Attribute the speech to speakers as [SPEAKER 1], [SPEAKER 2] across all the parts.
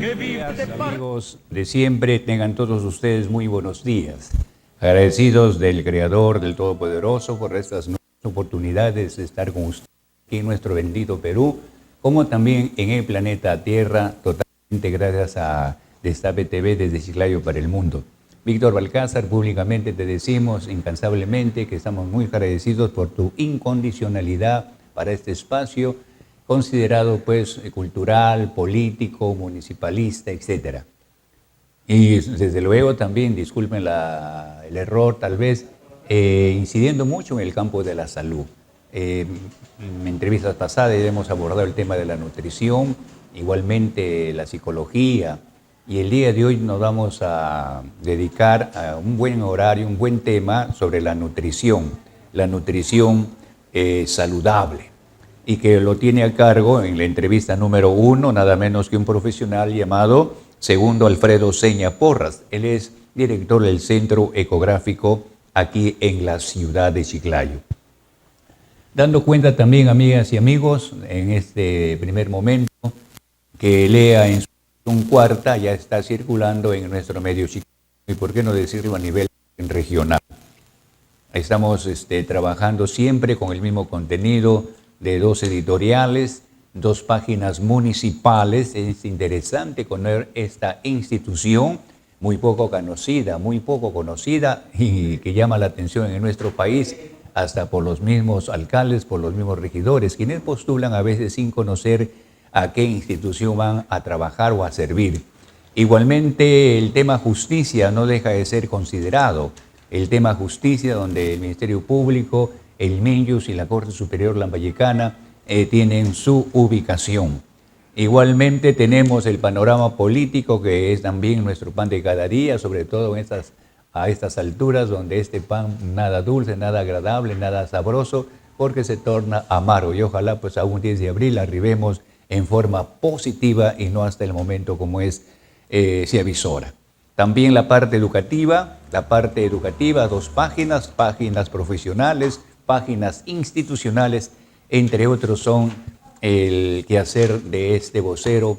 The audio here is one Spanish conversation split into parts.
[SPEAKER 1] Amigos de siempre, tengan todos ustedes muy buenos días. Agradecidos del Creador, del Todopoderoso, por estas nuevas oportunidades de estar con ustedes aquí en nuestro bendito Perú, como también en el planeta Tierra, totalmente gracias a Destape TV desde Chiclayo para el mundo. Víctor Balcázar, públicamente te decimos incansablemente que estamos muy agradecidos por tu incondicionalidad para este espacio, considerado pues cultural, político, municipalista, etc. Y desde luego también, disculpen el error tal vez, incidiendo mucho en el campo de la salud. En entrevistas pasadas hemos abordado el tema de la nutrición, igualmente la psicología, y el día de hoy nos vamos a dedicar a un buen horario, un buen tema sobre la nutrición saludable, y que lo tiene a cargo en la entrevista número 1, nada menos que un profesional llamado Segundo Alfredo Seña Porras. Él es director del Centro Ecográfico aquí en la ciudad de Chiclayo. Dando cuenta también, amigas y amigos, en este primer momento, que Lea en su cuarta ya está circulando en nuestro medio Chiclayo, y por qué no decirlo a nivel regional. Estamos trabajando siempre con el mismo contenido de 2 editoriales, 2 páginas municipales. Es interesante conocer esta institución muy poco conocida y que llama la atención en nuestro país, hasta por los mismos alcaldes, por los mismos regidores, quienes postulan a veces sin conocer a qué institución van a trabajar o a servir. Igualmente, el tema justicia no deja de ser considerado. El tema justicia, donde el Ministerio Público, el MINYUS y la Corte Superior Lambayecana tienen su ubicación. Igualmente tenemos el panorama político, que es también nuestro pan de cada día, sobre todo a estas alturas, donde este pan nada dulce, nada agradable, nada sabroso, porque se torna amargo. Y ojalá pues a un 10 de abril arribemos en forma positiva y no hasta el momento como se avisora. También la parte educativa, 2 páginas profesionales, páginas institucionales, entre otros son el quehacer de este vocero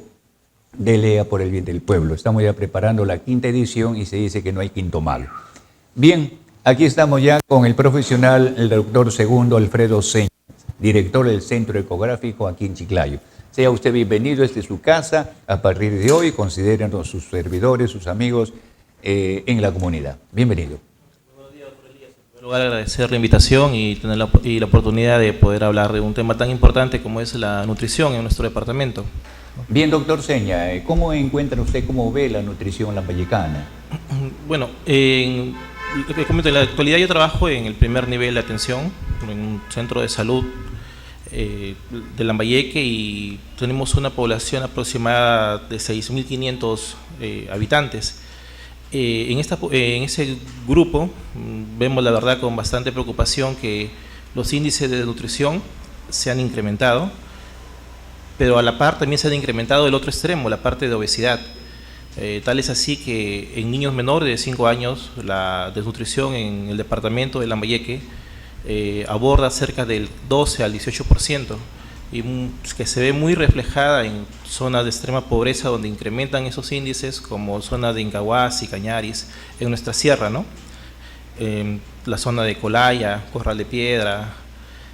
[SPEAKER 1] de Lea por el bien del pueblo. Estamos ya preparando la 5ª edición y se dice que no hay quinto malo. Bien, aquí estamos ya con el profesional, el doctor Segundo Alfredo Seña, director del Centro Ecográfico aquí en Chiclayo. Sea usted bienvenido, esta es su casa. A partir de hoy, considérenos sus servidores, sus amigos en la comunidad. Bienvenido.
[SPEAKER 2] Buenos días, doctor Elías. En primer lugar, agradecer la invitación y tener la oportunidad de poder hablar de un tema tan importante como es la nutrición en nuestro departamento.
[SPEAKER 1] Bien, doctor Seña, ¿cómo encuentra usted, cómo ve la nutrición lambayecana?
[SPEAKER 2] Bueno, en la actualidad yo trabajo en el primer nivel de atención, en un centro de salud de Lambayeque, y tenemos una población aproximada de 6.500 habitantes. En ese grupo vemos la verdad con bastante preocupación que los índices de nutrición se han incrementado, pero a la par también se han incrementado el otro extremo, la parte de obesidad. Tal es así que en niños menores de 5 años la desnutrición en el departamento de Lambayeque aborda cerca del 12 al 18%, y que se ve muy reflejada en zonas de extrema pobreza donde incrementan esos índices, como zonas de Incahuasi, Cañaris, en nuestra sierra, ¿no? La zona de Colaya, Corral de Piedra,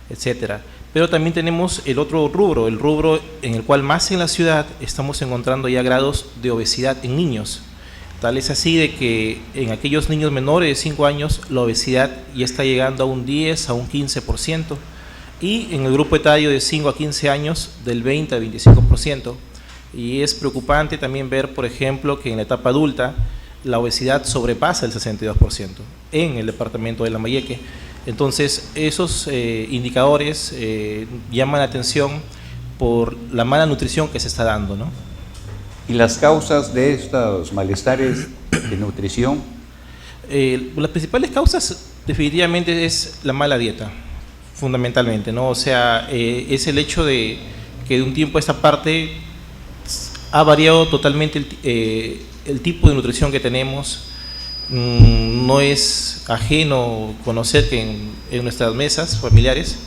[SPEAKER 2] etcétera. Pero también tenemos el otro rubro, el rubro en el cual más en la ciudad estamos encontrando ya grados de obesidad en niños. Tal es así de que en aquellos niños menores de 5 años la obesidad ya está llegando a un 10 a un 15%, y en el grupo etario de 5 a 15 años del 20 al 25%. Y es preocupante también ver, por ejemplo, que en la etapa adulta la obesidad sobrepasa el 62% en el departamento de Lambayeque. Entonces, esos indicadores llaman la atención por la mala nutrición que se está dando, ¿no?
[SPEAKER 1] ¿Y las causas de estos malestares de nutrición?
[SPEAKER 2] Las principales causas definitivamente es la mala dieta, fundamentalmente, ¿no? O sea, es el hecho de que de un tiempo a esta parte ha variado totalmente el tipo de nutrición que tenemos. No es ajeno conocer que en nuestras mesas familiares,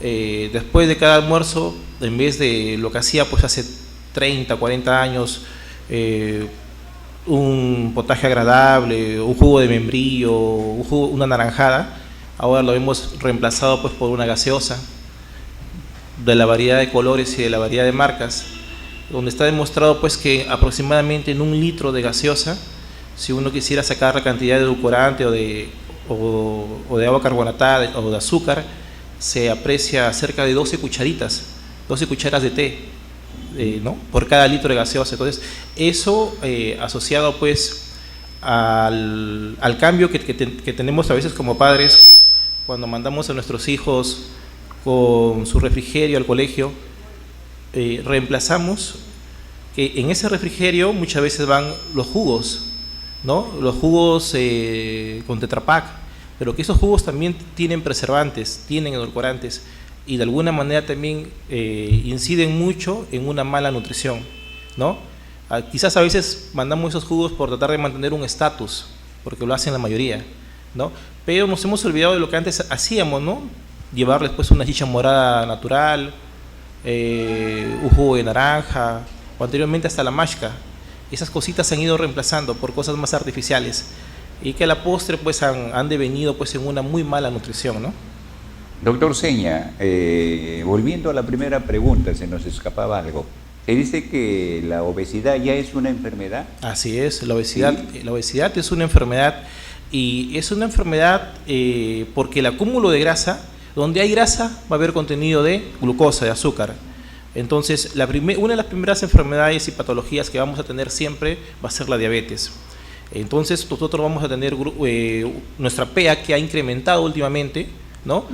[SPEAKER 2] después de cada almuerzo, en vez de lo que hacía pues hace 30, 40 años, un potaje agradable, un jugo de membrillo, una naranjada. Ahora lo hemos reemplazado pues por una gaseosa de la variedad de colores y de la variedad de marcas, donde está demostrado pues que aproximadamente en 1 litro de gaseosa, si uno quisiera sacar la cantidad de edulcorante o de agua carbonatada o de azúcar, se aprecia cerca de 12 cucharitas, 12 cucharas de té, ¿no? Por cada litro de gaseosa. Entonces, eso asociado pues al cambio que tenemos a veces como padres cuando mandamos a nuestros hijos con su refrigerio al colegio, reemplazamos que en ese refrigerio muchas veces van los jugos, ¿no? Los jugos con Tetra Pak, pero que esos jugos también tienen preservantes, tienen edulcorantes y de alguna manera también inciden mucho en una mala nutrición, ¿no? Quizás a veces mandamos esos jugos por tratar de mantener un estatus, porque lo hacen la mayoría, ¿no? Pero nos hemos olvidado de lo que antes hacíamos, ¿no? Llevarles pues una chicha morada natural, un jugo de naranja, o anteriormente hasta la mashka. Esas cositas se han ido reemplazando por cosas más artificiales y que a la postre pues han devenido pues en una muy mala nutrición, ¿no?
[SPEAKER 1] Doctor Seña, volviendo a la primera pregunta, se nos escapaba algo. Se dice que la obesidad ya es una enfermedad.
[SPEAKER 2] Así es, la obesidad es una enfermedad, y es una enfermedad porque el acúmulo de grasa, donde hay grasa va a haber contenido de glucosa, de azúcar. Entonces, una de las primeras enfermedades y patologías que vamos a tener siempre va a ser la diabetes. Entonces, nosotros vamos a tener nuestra PEA, que ha incrementado últimamente, ¿no?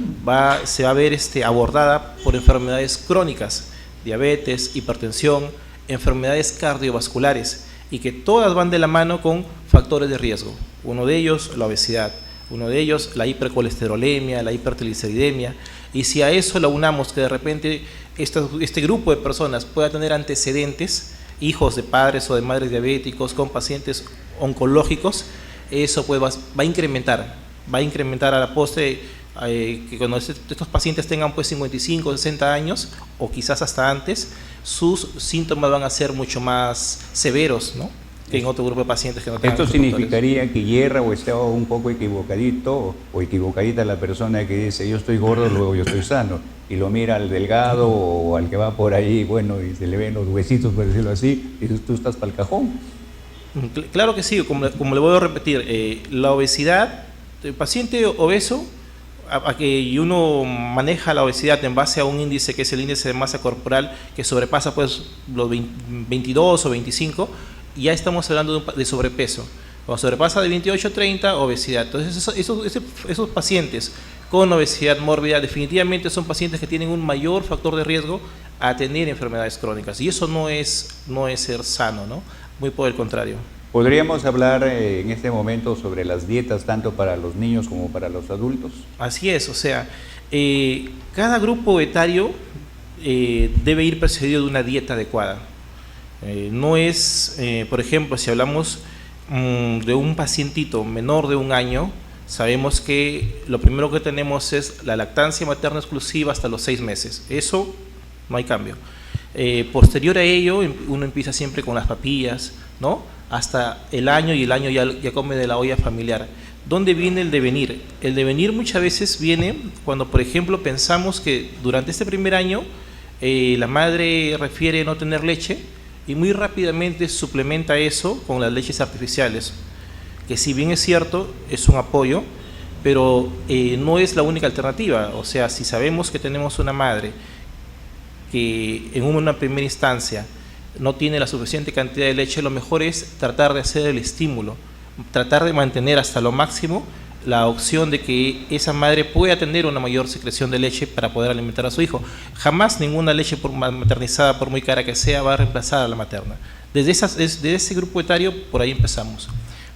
[SPEAKER 2] Se va a ver abordada por enfermedades crónicas, diabetes, hipertensión, enfermedades cardiovasculares, y que todas van de la mano con factores de riesgo. Uno de ellos, la obesidad. Uno de ellos, la hipercolesterolemia, la hipertrigliceridemia. Y si a eso le unamos que de repente este grupo de personas pueda tener antecedentes, hijos de padres o de madres diabéticos con pacientes oncológicos, eso pues va a incrementar a la postre que cuando estos pacientes tengan pues 55, 60 años o quizás hasta antes, sus síntomas van a ser mucho más severos, ¿no?, que en otro grupo de pacientes que no tengan.
[SPEAKER 1] Esto significaría que hierra o está un poco equivocadito o equivocadita la persona que dice yo estoy gordo, luego yo estoy sano, y lo mira al delgado o al que va por ahí, bueno, y se le ven los huesitos, por decirlo así, y dices, tú estás para el cajón.
[SPEAKER 2] Claro que sí, como le voy a repetir, la obesidad, el paciente obeso, y uno maneja la obesidad en base a un índice que es el índice de masa corporal que sobrepasa pues los 22 o 25, ya estamos hablando de sobrepeso. Cuando sobrepasa de 28 a 30, obesidad. Entonces esos pacientes con obesidad mórbida definitivamente son pacientes que tienen un mayor factor de riesgo a tener enfermedades crónicas, y eso no es ser sano, ¿no? Muy por el contrario.
[SPEAKER 1] ¿Podríamos hablar en este momento sobre las dietas tanto para los niños como para los adultos?
[SPEAKER 2] Así es, o sea, cada grupo etario debe ir precedido de una dieta adecuada. No es, por ejemplo, si hablamos de un pacientito menor de 1 año, sabemos que lo primero que tenemos es la lactancia materna exclusiva hasta los 6 meses. Eso no hay cambio. Posterior a ello, uno empieza siempre con las papillas, ¿no?, hasta el año, y el año ya come de la olla familiar. ¿Dónde viene el devenir? El devenir muchas veces viene cuando, por ejemplo, pensamos que durante este primer año la madre refiere no tener leche y muy rápidamente suplementa eso con las leches artificiales, que si bien es cierto, es un apoyo, pero no es la única alternativa. O sea, si sabemos que tenemos una madre que en una primera instancia no tiene la suficiente cantidad de leche, lo mejor es tratar de hacer el estímulo, tratar de mantener hasta lo máximo la opción de que esa madre pueda tener una mayor secreción de leche para poder alimentar a su hijo. Jamás ninguna leche maternizada, por muy cara que sea, va a reemplazar a la materna. Desde ese grupo etario, por ahí empezamos.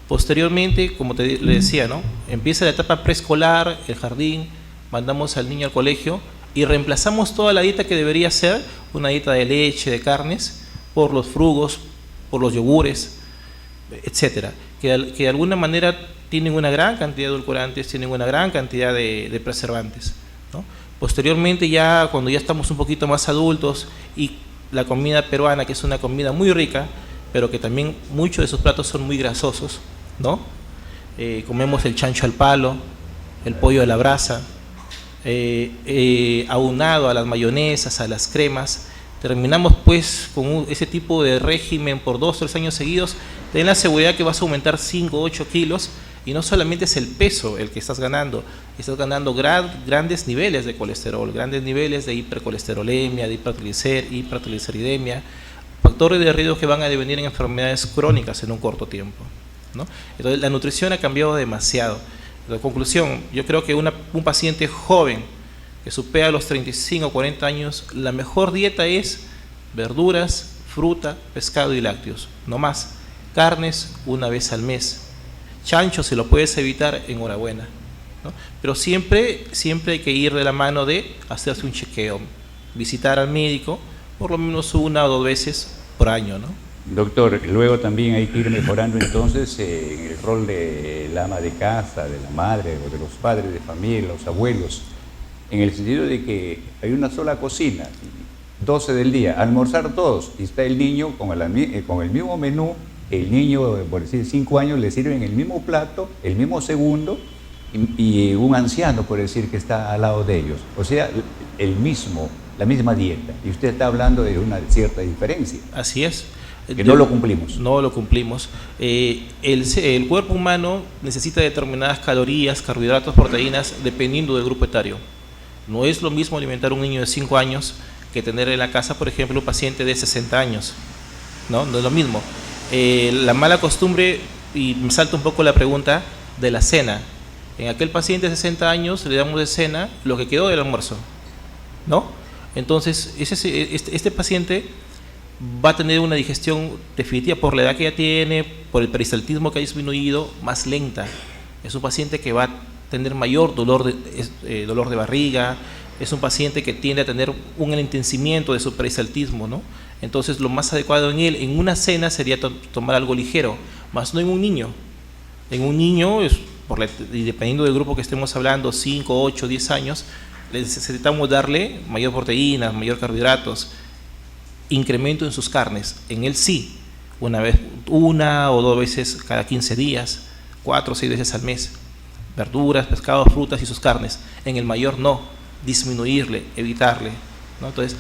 [SPEAKER 2] Posteriormente, como le decía, ¿no?, empieza la etapa preescolar, el jardín, mandamos al niño al colegio y reemplazamos toda la dieta que debería ser una dieta de leche, de carnes, por los frugos, por los yogures, etcétera, que de alguna manera tienen una gran cantidad de edulcorantes, tienen una gran cantidad de preservantes, ¿no? Posteriormente, cuando ya estamos un poquito más adultos y la comida peruana, que es una comida muy rica, pero que también muchos de sus platos son muy grasosos, ¿no? Comemos el chancho al palo, el pollo a la brasa, aunado a las mayonesas, a las cremas. Terminamos pues con ese tipo de régimen por 2 o 3 años seguidos. Ten la seguridad que vas a aumentar 5 o 8 kilos, y no solamente es el peso el que estás ganando grandes niveles de colesterol, grandes niveles de hipercolesterolemia, de hipertrigliceridemia, factores de riesgo que van a devenir en enfermedades crónicas en un corto tiempo, ¿no? Entonces la nutrición ha cambiado demasiado. En conclusión, yo creo que un paciente joven que supera los 35 o 40 años, la mejor dieta es verduras, fruta, pescado y lácteos, no más. Carnes una vez al mes. Chancho, si lo puedes evitar, enhorabuena, ¿no? Pero siempre hay que ir de la mano de hacerse un chequeo, visitar al médico por lo menos 1 o 2 veces por año, ¿no?
[SPEAKER 1] Doctor, luego también hay que ir mejorando entonces en el rol de la ama de casa, de la madre o de los padres de familia, los abuelos, en el sentido de que hay una sola cocina, 12 del día, almorzar todos, y está el niño con el mismo menú. El niño, por decir 5 años, le sirven el mismo plato, el mismo segundo, y un anciano, por decir, que está al lado de ellos. O sea, la misma dieta. Y usted está hablando de una cierta diferencia.
[SPEAKER 2] Así es.
[SPEAKER 1] Que no lo cumplimos.
[SPEAKER 2] No lo cumplimos. El cuerpo humano necesita determinadas calorías, carbohidratos, proteínas, dependiendo del grupo etario. No es lo mismo alimentar a un niño de 5 años que tener en la casa, por ejemplo, un paciente de 60 años. No es lo mismo. La mala costumbre, y me salta un poco la pregunta, de la cena. En aquel paciente de 60 años le damos de cena lo que quedó del almuerzo, ¿no? Entonces, este paciente va a tener una digestión definitiva por la edad que ya tiene, por el peristaltismo que ha disminuido, más lenta. Es un paciente que va a tener mayor dolor de barriga, es un paciente que tiende a tener un enlentecimiento de su peristaltismo, ¿no? Entonces lo más adecuado en él, en una cena, sería tomar algo ligero, más no en un niño. En un niño, y dependiendo del grupo que estemos hablando, 5, 8, 10 años, necesitamos darle mayor proteína, mayor carbohidratos, incremento en sus carnes. En él sí, 1 o 2 veces cada 15 días, 4 o 6 veces al mes. Verduras, pescados, frutas y sus carnes. En el mayor no, disminuirle, evitarle, ¿no? Entonces,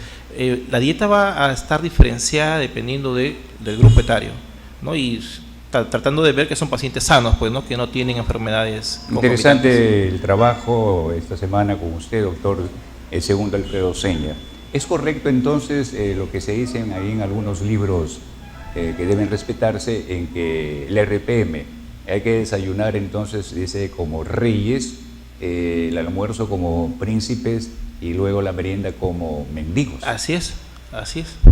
[SPEAKER 2] la dieta va a estar diferenciada dependiendo del grupo etario, ¿no? Y tratando de ver que son pacientes sanos, pues, ¿no? Que no tienen enfermedades concomitantes.
[SPEAKER 1] Interesante el trabajo esta semana con usted, doctor segundo Alfredo Seña. ¿Es correcto entonces lo que se dicen ahí en algunos libros que deben respetarse, en que el RPM hay que desayunar entonces, dice, como reyes, el almuerzo como príncipes y luego la merienda como mendigos?
[SPEAKER 2] Así es.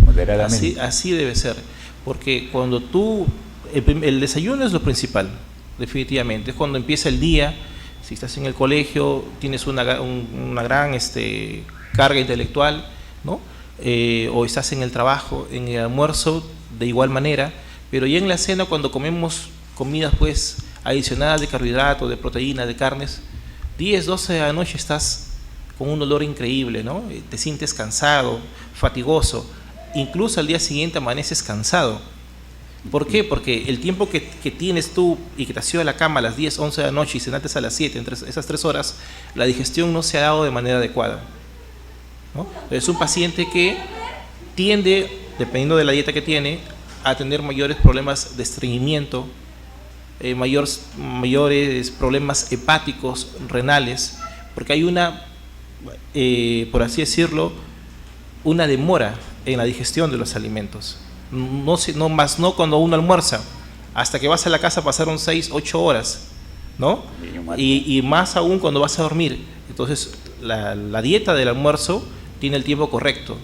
[SPEAKER 1] Moderadamente.
[SPEAKER 2] Así debe ser, porque cuando el desayuno es lo principal, definitivamente. Es cuando empieza el día. Si estás en el colegio, tienes una gran carga intelectual, ¿no? O estás en el trabajo, en el almuerzo de igual manera, pero ya en la cena, cuando comemos comidas pues adicionadas de carbohidratos, de proteínas, de carnes, 10, 12 de la noche estás con un dolor increíble, ¿no? Te sientes cansado, fatigoso, incluso al día siguiente amaneces cansado. ¿Por qué? Porque el tiempo que tienes tú y que te has ido a la cama a las 10, 11 de la noche y cenaste a las 7, entre esas 3 horas, la digestión no se ha dado de manera adecuada, ¿no? Es un paciente que tiende, dependiendo de la dieta que tiene, a tener mayores problemas de estreñimiento, mayores problemas hepáticos, renales, porque hay por así decirlo, una demora en la digestión de los alimentos. No cuando uno almuerza, hasta que vas a la casa pasaron 6, 8 horas, ¿no? Y más aún cuando vas a dormir. Entonces, la dieta del almuerzo tiene el tiempo correcto,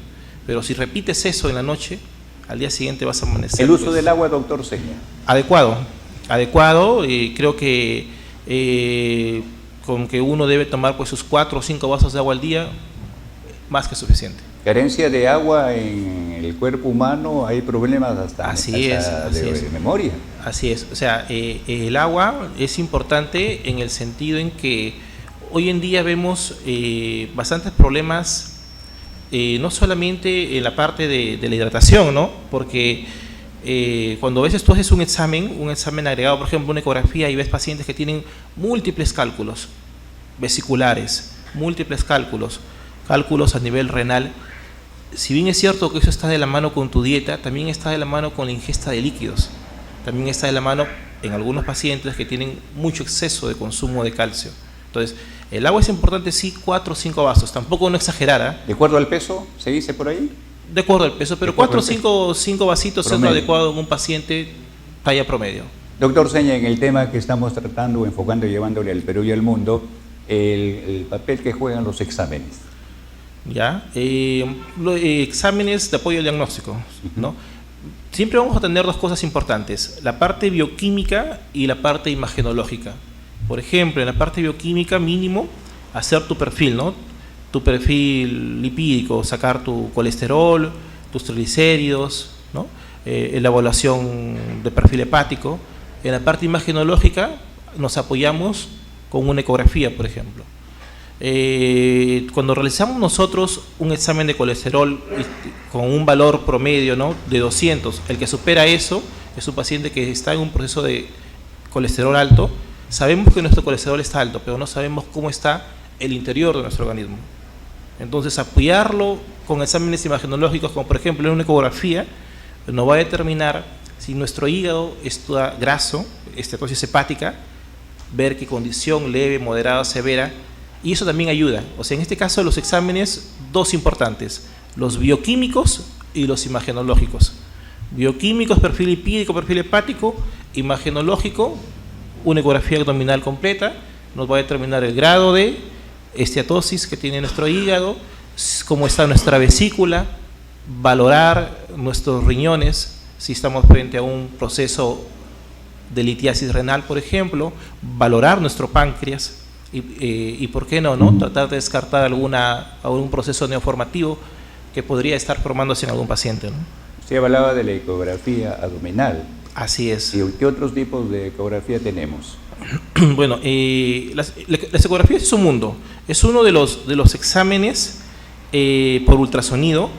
[SPEAKER 2] pero si repites eso en la noche, al día siguiente vas a amanecer.
[SPEAKER 1] El uso del agua, doctor Seña.
[SPEAKER 2] Adecuado, y creo que con que uno debe tomar pues sus 4 o 5 vasos de agua al día, más que suficiente.
[SPEAKER 1] Carencia de agua en el cuerpo humano, hay problemas hasta de memoria.
[SPEAKER 2] Así es, o sea, el agua es importante en el sentido en que hoy en día vemos bastantes problemas, no solamente en la parte de la hidratación, ¿no? Porque Cuando a veces tú haces un examen agregado, por ejemplo, una ecografía, y ves pacientes que tienen múltiples cálculos vesiculares, múltiples cálculos a nivel renal, si bien es cierto que eso está de la mano con tu dieta, también está de la mano con la ingesta de líquidos, también está de la mano en algunos pacientes que tienen mucho exceso de consumo de calcio. Entonces, el agua es importante, sí, 4 o 5 vasos, tampoco no exagerar.
[SPEAKER 1] ¿De acuerdo al peso se dice por ahí?
[SPEAKER 2] De acuerdo al peso, pero 4 o 5 vasitos promedio. Es lo adecuado en un paciente talla promedio.
[SPEAKER 1] Doctor Seña, en el tema que estamos tratando, enfocando y llevándole al Perú y al mundo, el papel que juegan los exámenes.
[SPEAKER 2] ¿Ya? Exámenes de apoyo al diagnóstico, ¿no? Siempre vamos a tener dos cosas importantes, la parte bioquímica y la parte imagenológica. Por ejemplo, en la parte bioquímica, mínimo, hacer tu perfil, ¿no? Tu perfil lipídico, sacar tu colesterol, tus triglicéridos, ¿no? La evaluación de perfil hepático. En la parte imagenológica nos apoyamos con una ecografía, por ejemplo. Cuando realizamos nosotros un examen de colesterol con un valor promedio, ¿no?, de 200, el que supera eso es un paciente que está en un proceso de colesterol alto. Sabemos que nuestro colesterol está alto, pero no sabemos cómo está el interior de nuestro organismo. Entonces, apoyarlo con exámenes imagenológicos, como por ejemplo en una ecografía, nos va a determinar si nuestro hígado está graso, esteatosis hepática, ver qué condición leve, moderada, severa, y eso también ayuda. O sea, en este caso los exámenes, dos importantes, los bioquímicos y los imagenológicos. Bioquímicos, perfil lipídico, perfil hepático; imagenológico, una ecografía abdominal completa, nos va a determinar el grado de esteatosis que tiene nuestro hígado, cómo está nuestra vesícula, valorar nuestros riñones, si estamos frente a un proceso de litiasis renal, por ejemplo, valorar nuestro páncreas y ¿por qué no, tratar de descartar algún proceso neoformativo que podría estar formándose en algún paciente, ¿no?
[SPEAKER 1] Usted hablaba de la ecografía abdominal.
[SPEAKER 2] Así es.
[SPEAKER 1] ¿Y qué otros tipos de ecografía tenemos?
[SPEAKER 2] Bueno, las ecografías es un mundo. Es uno de los exámenes por ultrasonido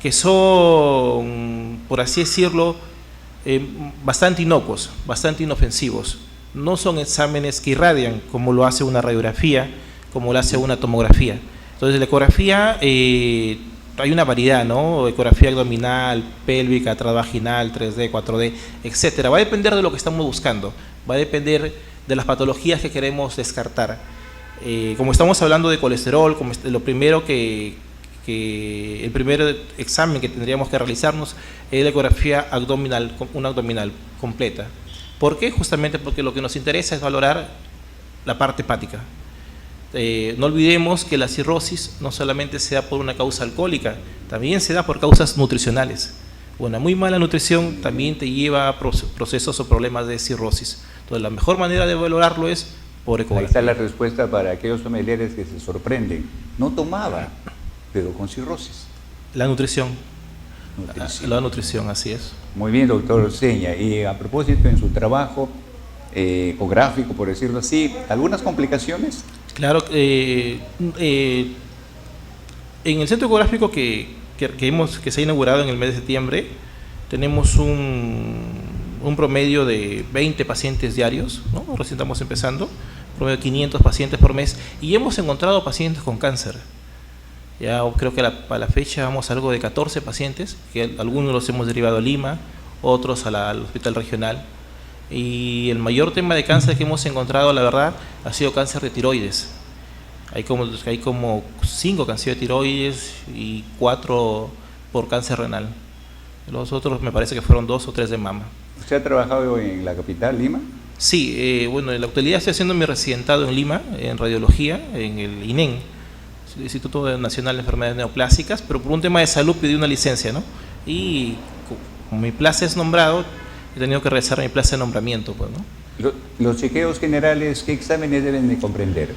[SPEAKER 2] que son, por así decirlo, bastante inocuos, bastante inofensivos. No son exámenes que irradian como lo hace una radiografía, como lo hace una tomografía. Entonces, la ecografía, hay una variedad, ¿no? Ecografía abdominal, pélvica, transvaginal, 3D, 4D, etcétera. Va a depender de lo que estamos buscando, va a depender de las patologías que queremos descartar. Como estamos hablando de colesterol, lo primero el primer examen que tendríamos que realizarnos es la ecografía abdominal, una abdominal completa. ¿Por qué? Justamente porque lo que nos interesa es valorar la parte hepática. No olvidemos que la cirrosis no solamente se da por una causa alcohólica, también se da por causas nutricionales. Una muy mala nutrición también te lleva a procesos o problemas de cirrosis. Entonces, la mejor manera de valorarlo es por ecografía.
[SPEAKER 1] Ahí está la respuesta para aquellos familiares que se sorprenden. No tomaba, pero con cirrosis.
[SPEAKER 2] La nutrición. La nutrición, así es.
[SPEAKER 1] Muy bien, doctor Seña. Y a propósito, en su trabajo ecográfico, por decirlo así, ¿algunas complicaciones?
[SPEAKER 2] Claro, en el centro ecográfico que se ha inaugurado en el mes de septiembre, tenemos un promedio de 20 pacientes diarios, ¿no? Recién estamos empezando, promedio de 500 pacientes por mes, y hemos encontrado pacientes con cáncer. Ya creo que a la fecha vamos a algo de 14 pacientes, que algunos los hemos derivado a Lima, otros al hospital regional. Y el mayor tema de cáncer que hemos encontrado, la verdad, ha sido cáncer de tiroides. Hay como 5 que han sido de tiroides y 4 por cáncer renal. Los otros me parece que fueron 2 o 3 de mama.
[SPEAKER 1] ¿Usted ha trabajado en la capital, Lima?
[SPEAKER 2] Sí, bueno, en la actualidad estoy haciendo mi residentado en Lima, en radiología, en el INEN, el Instituto Nacional de Enfermedades Neoplásicas, pero por un tema de salud pedí una licencia, ¿no? Y como mi plaza es nombrado, he tenido que realizar mi plaza de nombramiento, pues, ¿no?
[SPEAKER 1] Los chequeos generales, ¿qué exámenes deben de comprender?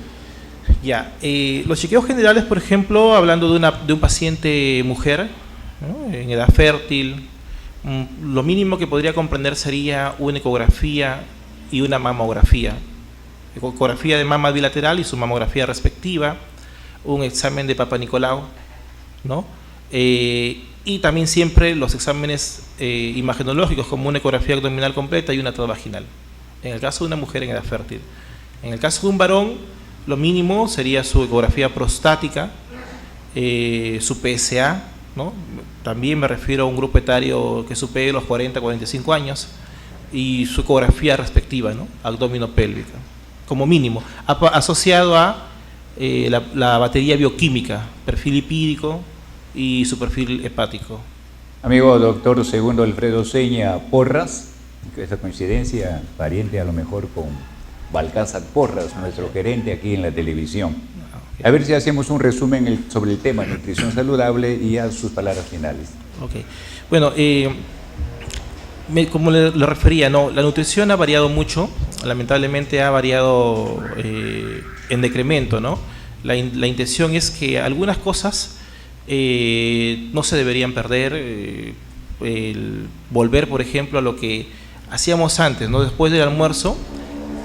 [SPEAKER 2] Ya, los chequeos generales, por ejemplo, hablando de un paciente mujer, ¿no?, en edad fértil, lo mínimo que podría comprender sería una ecografía y una mamografía. Ecografía de mama bilateral y su mamografía respectiva, un examen de Papa Nicolau, ¿no? y también siempre los exámenes imagenológicos como una ecografía abdominal completa y una transvaginal, en el caso de una mujer en edad fértil. En el caso de un varón, lo mínimo sería su ecografía prostática, su PSA, ¿no? También me refiero a un grupo etario que supere los 40-45 años, y su ecografía respectiva, ¿no? Abdominopélvica, como mínimo, asociado a la batería bioquímica, perfil lipídico y su perfil hepático.
[SPEAKER 1] Amigo doctor Segundo Alfredo Seña Porras, esa coincidencia, pariente a lo mejor con Balcázar Porras, nuestro gerente aquí en la televisión. A ver si hacemos un resumen sobre el tema nutrición saludable y a sus palabras finales.
[SPEAKER 2] Ok. Bueno, como le refería, no, la nutrición ha variado mucho, lamentablemente ha variado en decremento, ¿no? La intención es que algunas cosas no se deberían perder, volver, por ejemplo, a lo que hacíamos antes, ¿no? Después del almuerzo,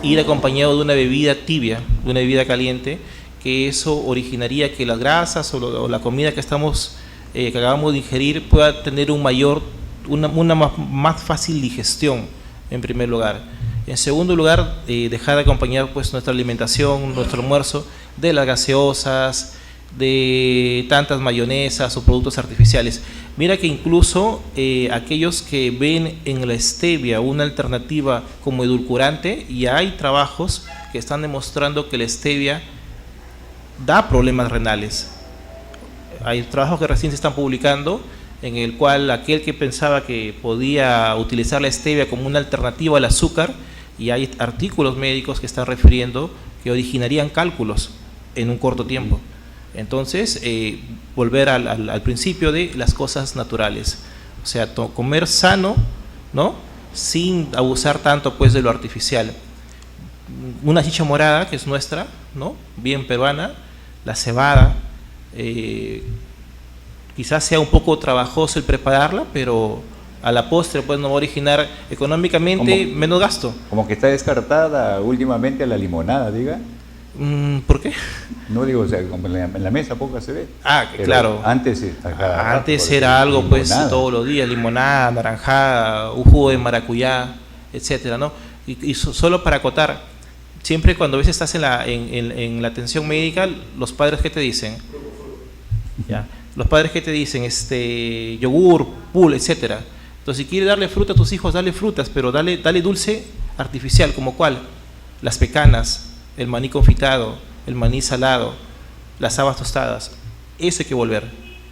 [SPEAKER 2] ir acompañado de una bebida tibia, de una bebida caliente, que eso originaría que las grasas o la comida que acabamos de ingerir pueda tener una más fácil digestión, en primer lugar. En segundo lugar, dejar de acompañar pues nuestra alimentación, nuestro almuerzo, de las gaseosas, de tantas mayonesas o productos artificiales. Mira que incluso aquellos que ven en la stevia una alternativa como edulcorante, y hay trabajos que están demostrando que la stevia da problemas renales. Hay trabajos que recién se están publicando en el cual aquel que pensaba que podía utilizar la stevia como una alternativa al azúcar, y hay artículos médicos que están refiriendo que originarían cálculos en un corto tiempo. Entonces, volver al principio de las cosas naturales, o sea, comer sano, ¿no? Sin abusar tanto pues de lo artificial. Una chicha morada, que es nuestra, ¿no? Bien peruana, la cebada, quizás sea un poco trabajoso el prepararla, pero a la postre pues nos va a originar económicamente menos gasto.
[SPEAKER 1] Como que está descartada últimamente la limonada, diga.
[SPEAKER 2] ¿Por qué?
[SPEAKER 1] No digo, o sea, como en la mesa poco se ve.
[SPEAKER 2] Claro.
[SPEAKER 1] Antes
[SPEAKER 2] Era algo pues todos los días, limonada, naranjada, un jugo de maracuyá, etcétera, ¿no? Y solo para acotar, siempre cuando a veces estás en la atención médica, los padres que te dicen, ya, los padres que te dicen, yogur, pul, etcétera. Entonces, si quieres darle fruta a tus hijos, dale frutas, pero dale dulce artificial, como cuál, las pecanas, el maní confitado, el maní salado, las habas tostadas. Eso hay que volver,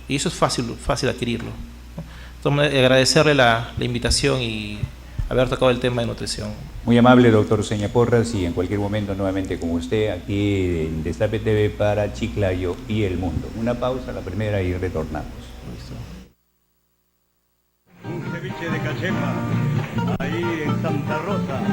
[SPEAKER 2] y eso es fácil adquirirlo, ¿no? Entonces, agradecerle la invitación y haber tocado el tema de nutrición.
[SPEAKER 1] Muy amable, doctor Seña Porras, y en cualquier momento nuevamente con usted aquí en Destape TV para Chiclayo y el mundo. Una pausa, la primera, y retornamos.
[SPEAKER 2] Listo.
[SPEAKER 3] Un ceviche de cachema, ahí en Santa Rosa.